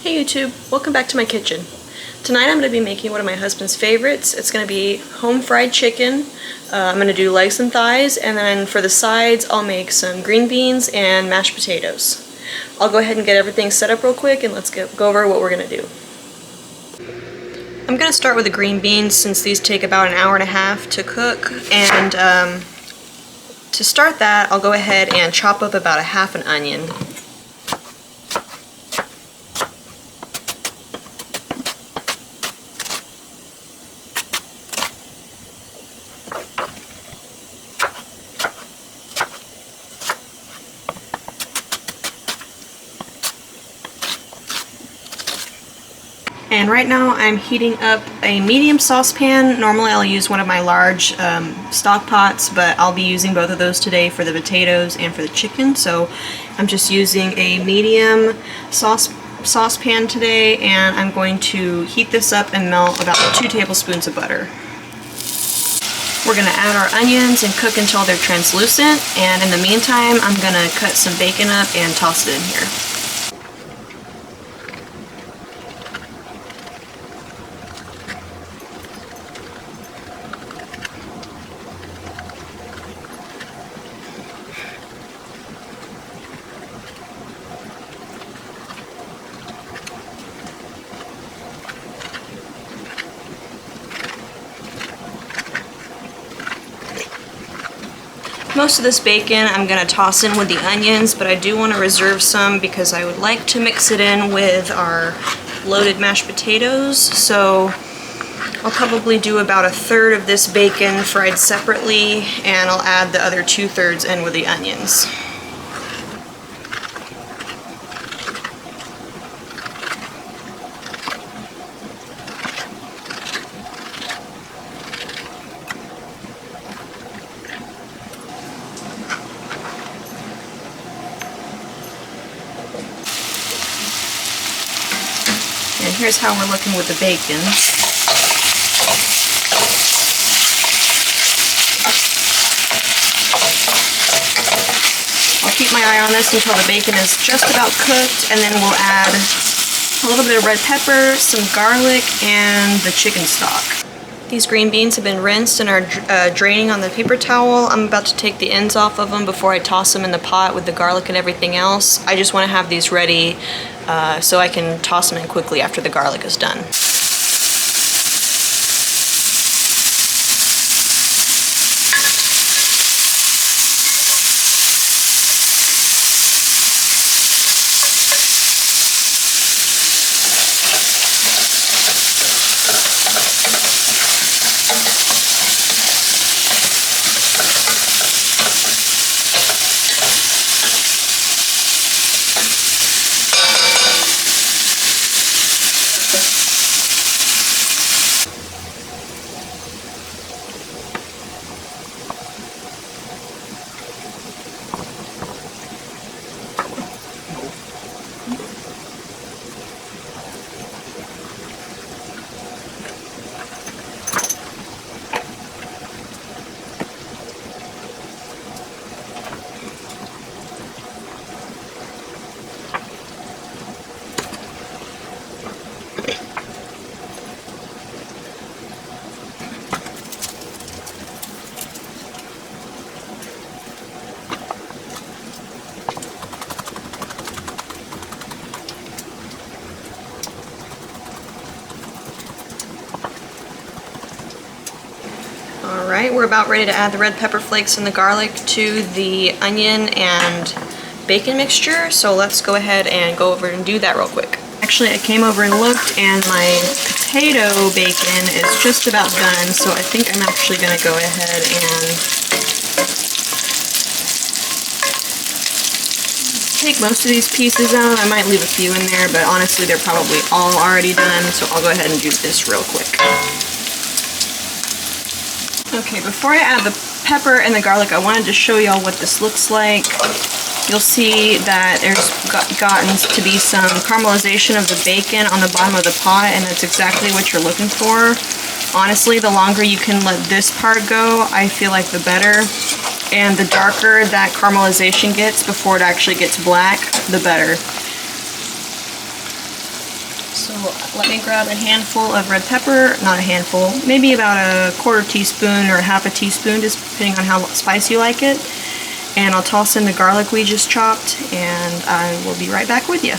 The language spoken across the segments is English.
Hey YouTube, welcome back to my kitchen. Tonight I'm going to be making one of my husband's favorites. It's going to be home fried chicken. I'm going to do legs and thighs, and then for the sides I'll make some green beans and mashed potatoes. I'll go ahead and get everything set up real quick and let's go over what we're going to do. I'm going to start with the green beans since these take about an hour and a half to cook, and to start that I'll go ahead and chop up about a half an onion. And right now I'm heating up a medium saucepan. Normally I'll use one of my large stock pots, but I'll be using both of those today for the potatoes and for the chicken. So I'm just using a medium saucepan today, and I'm going to heat this up and melt about 2 tablespoons of butter. We're going to add our onions and cook until they're translucent, and in the meantime I'm going to cut some bacon up and toss it in here. Most of this bacon I'm going to toss in with the onions, but I do want to reserve some because I would like to mix it in with our loaded mashed potatoes. So I'll probably do about 1/3 of this bacon fried separately, and I'll add the other 2/3 in with the onions. And here's how we're looking with the bacon. I'll keep my eye on this until the bacon is just about cooked, and then we'll add a little bit of red pepper, some garlic, and the chicken stock. These green beans have been rinsed and are draining on the paper towel. I'm about to take the ends off of them before I toss them in the pot with the garlic and everything else. I just want to have these ready so I can toss them in quickly after the garlic is done. Alright, we're about ready to add the red pepper flakes and the garlic to the onion and bacon mixture, so let's go ahead and go over and do that real quick. Actually, I came over and looked, and my potato bacon is just about done, so I think I'm actually going to go ahead and take most of these pieces out. I might leave a few in there, but honestly they're probably all already done, so I'll go ahead and do this real quick. Okay, before I add the pepper and the garlic, I wanted to show y'all what this looks like. You'll see that there's gotten to be some caramelization of the bacon on the bottom of the pot, and that's exactly what you're looking for. Honestly, the longer you can let this part go, I feel like the better. And the darker that caramelization gets before it actually gets black, the better. So let me grab a handful of red pepper, not a handful, maybe about a quarter teaspoon or half a teaspoon, just depending on how spicy you like it. And I'll toss in the garlic we just chopped, and I will be right back with you.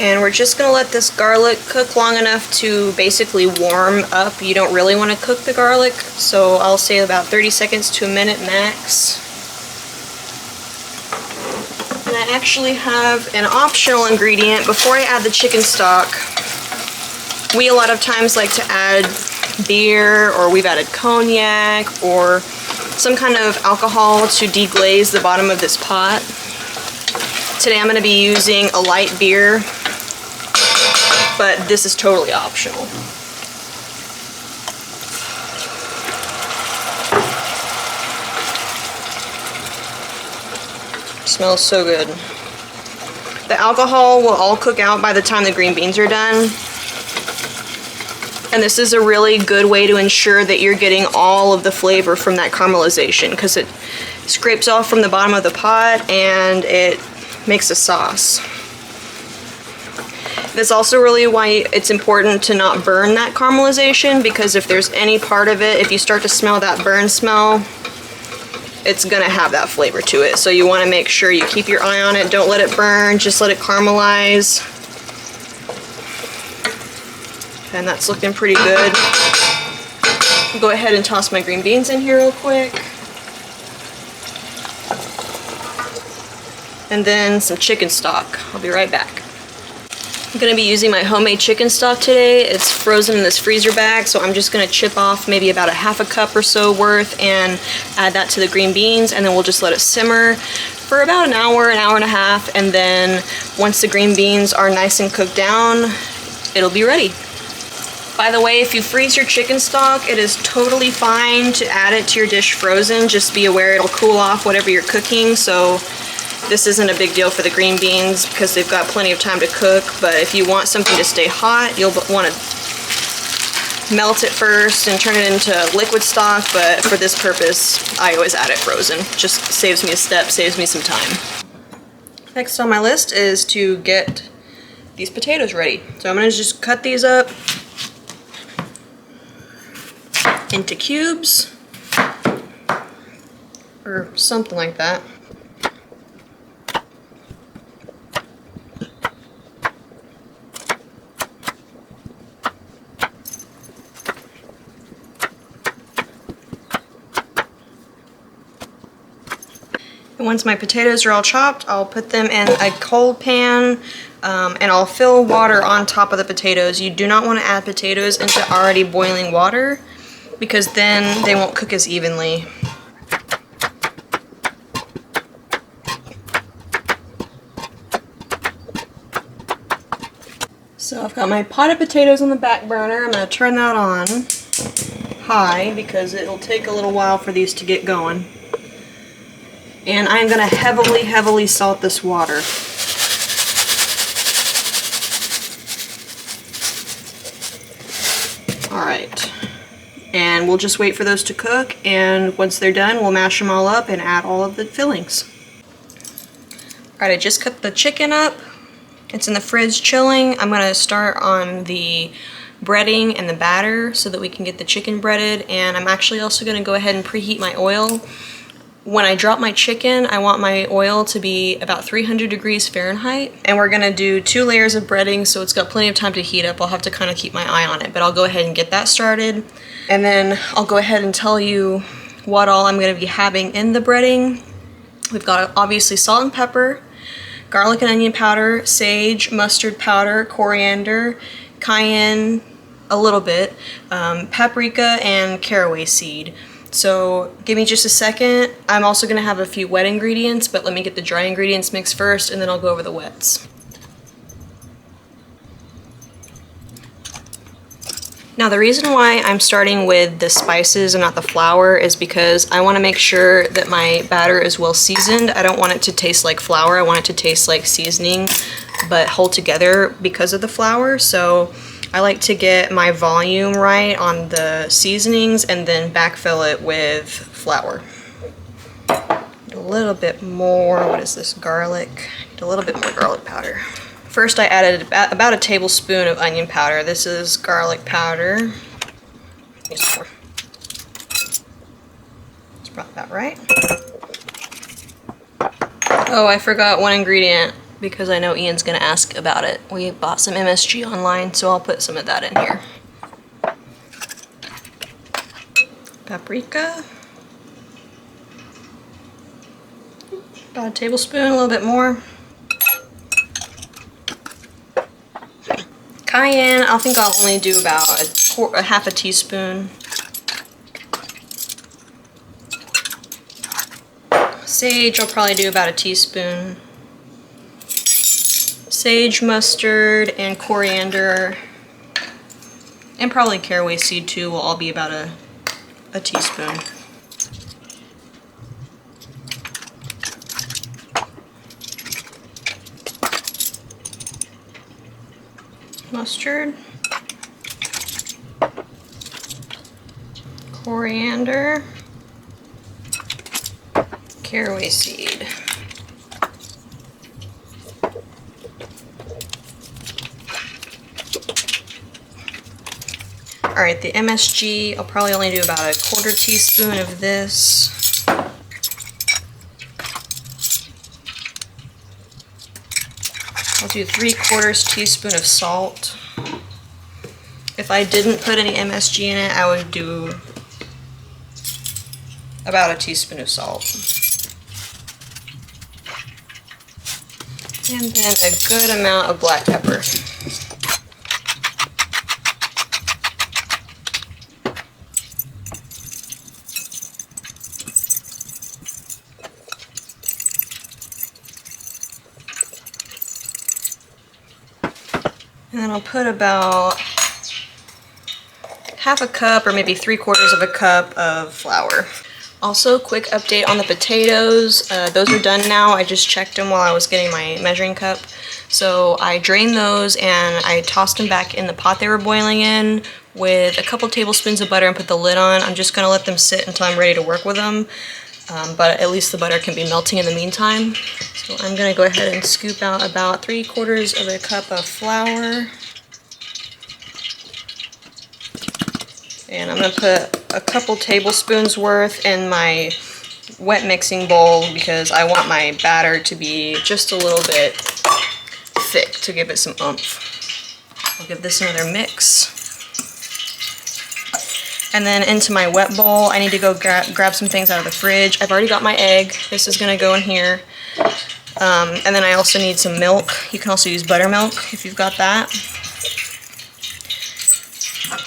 And we're just going to let this garlic cook long enough to basically warm up. You don't really want to cook the garlic, so I'll say about 30 seconds to a minute max. And I actually have an optional ingredient before I add the chicken stock. We a lot of times like to add beer, or we've added cognac, or some kind of alcohol to deglaze the bottom of this pot. Today I'm going to be using a light beer, but this is totally optional. Smells so good. The alcohol will all cook out by the time the green beans are done. And this is a really good way to ensure that you're getting all of the flavor from that caramelization, because it scrapes off from the bottom of the pot and it makes a sauce. That's also really why it's important to not burn that caramelization, because if there's any part of it, if you start to smell that burn smell, it's gonna have that flavor to it. So you want to make sure you keep your eye on it. Don't let it burn, just let it caramelize. And that's looking pretty good. I'll go ahead and toss my green beans in here real quick. And then some chicken stock. I'll be right back. I'm going to be using my homemade chicken stock today. It's frozen in this freezer bag, so I'm just going to chip off maybe about a half a cup or so worth and add that to the green beans, and then we'll just let it simmer for about an hour and a half, and then once the green beans are nice and cooked down, it'll be ready. By the way, if you freeze your chicken stock, it is totally fine to add it to your dish frozen. Just be aware it'll cool off whatever you're cooking, so this isn't a big deal for the green beans because they've got plenty of time to cook. But if you want something to stay hot, you'll want to melt it first and turn it into liquid stock, but for this purpose, I always add it frozen. Just saves me a step, saves me some time. Next on my list is to get these potatoes ready. So I'm going to just cut these up into cubes or something like that. And once my potatoes are all chopped, I'll put them in a cold pan, and I'll fill water on top of the potatoes. You do not want to add potatoes into already boiling water, because then they won't cook as evenly. So I've got my pot of potatoes on the back burner. I'm going to turn that on high because it'll take a little while for these to get going. And I'm going to heavily salt this water. Alright. And we'll just wait for those to cook, and once they're done, we'll mash them all up and add all of the fillings. Alright, I just cut the chicken up. It's in the fridge chilling. I'm going to start on the breading and the batter so that we can get the chicken breaded, and I'm actually also going to go ahead and preheat my oil. When I drop my chicken, I want my oil to be about 300 degrees Fahrenheit, and we're going to do 2 layers of breading, so it's got plenty of time to heat up. I'll have to kind of keep my eye on it, but I'll go ahead and get that started, and then I'll go ahead and tell you what all I'm going to be having in the breading. We've got obviously salt and pepper, garlic and onion powder, sage, mustard powder, coriander, cayenne, a little bit, paprika, and caraway seed. So give me just a second. I'm also going to have a few wet ingredients, but let me get the dry ingredients mixed first, and then I'll go over the wets. Now the reason why I'm starting with the spices and not the flour is because I want to make sure that my batter is well seasoned. I don't want it to taste like flour. I want it to taste like seasoning, but hold together because of the flour. So I like to get my volume right on the seasonings and then backfill it with flour. A little bit more, what is this, garlic? A little bit more garlic powder. First I added about a tablespoon of onion powder. This is garlic powder. Let's about that right. Oh, I forgot one ingredient because I know Ian's gonna ask about it. We bought some MSG online, so I'll put some of that in here. Paprika. About a tablespoon, a little bit more. Cayenne, I think I'll only do about a half a teaspoon. Sage, I'll probably do about a teaspoon. Sage, mustard, and coriander, and probably caraway seed too, will all be about a teaspoon. Mustard, coriander, caraway seed. Alright, the MSG, I'll probably only do about a 1/4 teaspoon of this. I'll do 3/4 teaspoon of salt. If I didn't put any MSG in it, I would do about a teaspoon of salt. And then a good amount of black pepper. And then I'll put about half a cup or maybe 3/4 of a cup of flour. Also, quick update on the potatoes. Those are done now. I just checked them while I was getting my measuring cup. So I drained those and I tossed them back in the pot they were boiling in with a couple tablespoons of butter and put the lid on. I'm just gonna let them sit until I'm ready to work with them. But at least the butter can be melting in the meantime. So I'm gonna go ahead and scoop out about 3/4 of a cup of flour. And I'm gonna put a couple tablespoons worth in my wet mixing bowl because I want my batter to be just a little bit thick to give it some oomph. I'll give this another mix. And then into my wet bowl, I need to go grab some things out of the fridge. I've already got my egg. This is gonna go in here. And then I also need some milk. You can also use buttermilk if you've got that.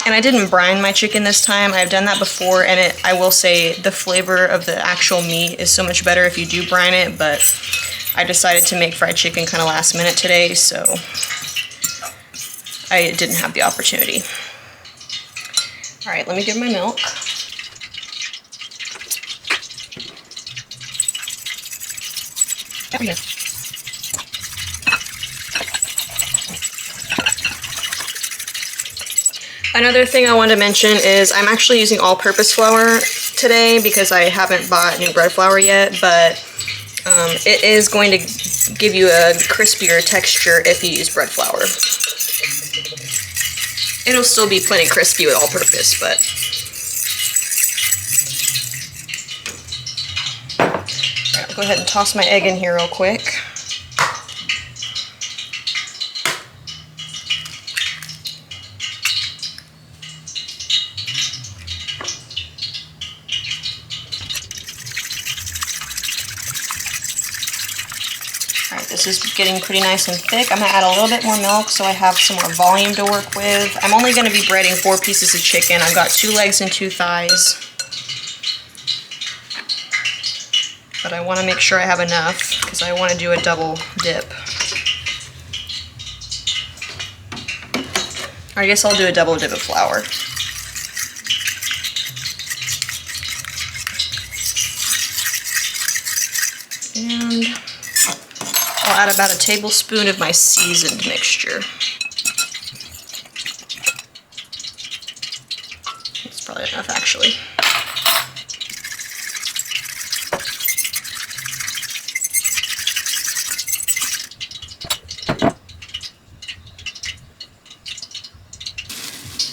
And I didn't brine my chicken this time. I've done that before, and I will say the flavor of the actual meat is so much better if you do brine it, but I decided to make fried chicken kind of last minute today, so I didn't have the opportunity. All right, let me give my milk. Another thing I wanted to mention is I'm actually using all-purpose flour today because I haven't bought new bread flour yet, but it is going to give you a crispier texture if you use bread flour. It'll still be plenty crispy with all-purpose, but... Alright, I'll go ahead and toss my egg in here real quick. Alright, this is getting pretty nice and thick. I'm going to add a little bit more milk so I have some more volume to work with. I'm only going to be breading 4 pieces of chicken. I've got 2 legs and 2 thighs. But I want to make sure I have enough because I want to do a double dip. I guess I'll do a double dip of flour. And I'll add about a tablespoon of my seasoned mixture. That's probably enough, actually.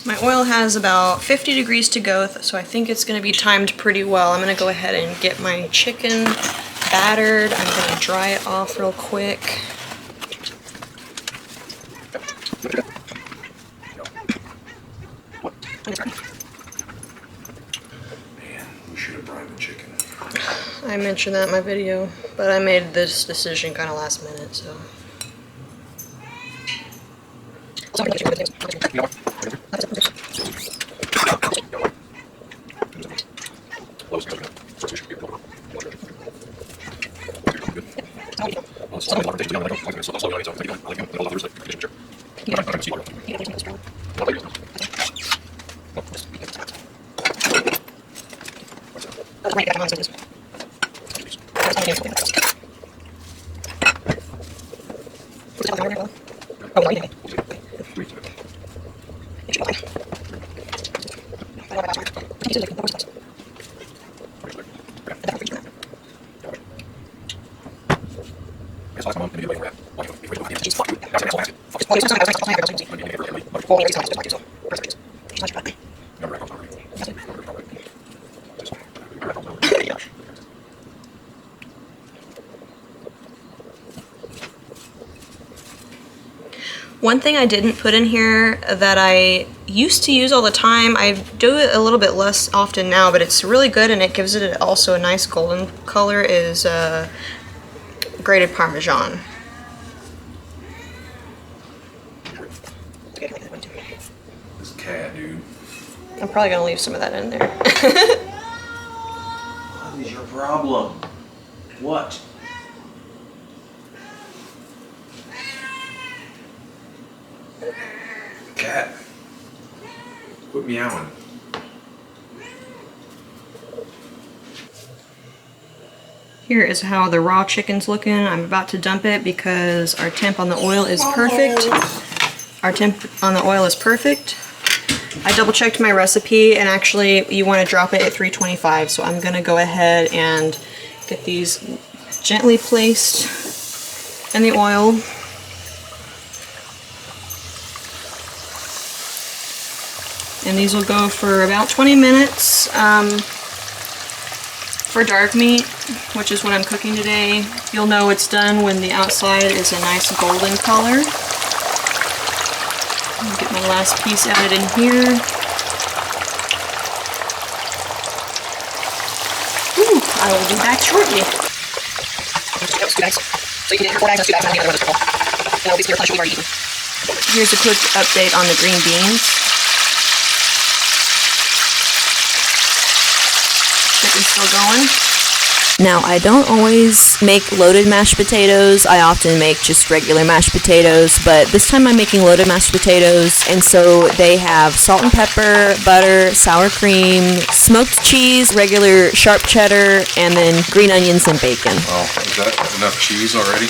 My oil has about 50 degrees to go, so I think it's going to be timed pretty well. I'm going to go ahead and get my chicken battered. I'm going to dry it off real quick. Man, we should have brined the chicken. I mentioned that in my video, but I made this decision kind of last minute, so. One thing I didn't put in here that I used to use all the time, I do it a little bit less often now, but it's really good and it gives it also a nice golden color, is grated Parmesan. This cat, dude. I'm probably gonna leave some of that in there. What is your problem? What? Cat. Quit meowing. Here is how the raw chicken's looking. I'm about to dump it because our temp on the oil is perfect. Our temp on the oil is perfect. I double checked my recipe and actually you want to drop it at 325, so I'm gonna go ahead and get these gently placed in the oil. And these will go for about 20 minutes for dark meat, which is what I'm cooking today. You'll know it's done when the outside is a nice golden color. I'll get my last piece added in here. Ooh, I will be back shortly. Here's a quick update on the green beans. Chicken's still going. Now, I don't always make loaded mashed potatoes. I often make just regular mashed potatoes, but this time I'm making loaded mashed potatoes, and so they have salt and pepper, butter, sour cream, smoked cheese, regular sharp cheddar, and then green onions and bacon. Oh, is that enough cheese already?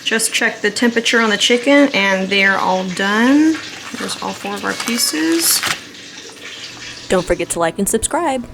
Just check the temperature on the chicken and they're all done. There's all 4 of our pieces. Don't forget to like and subscribe.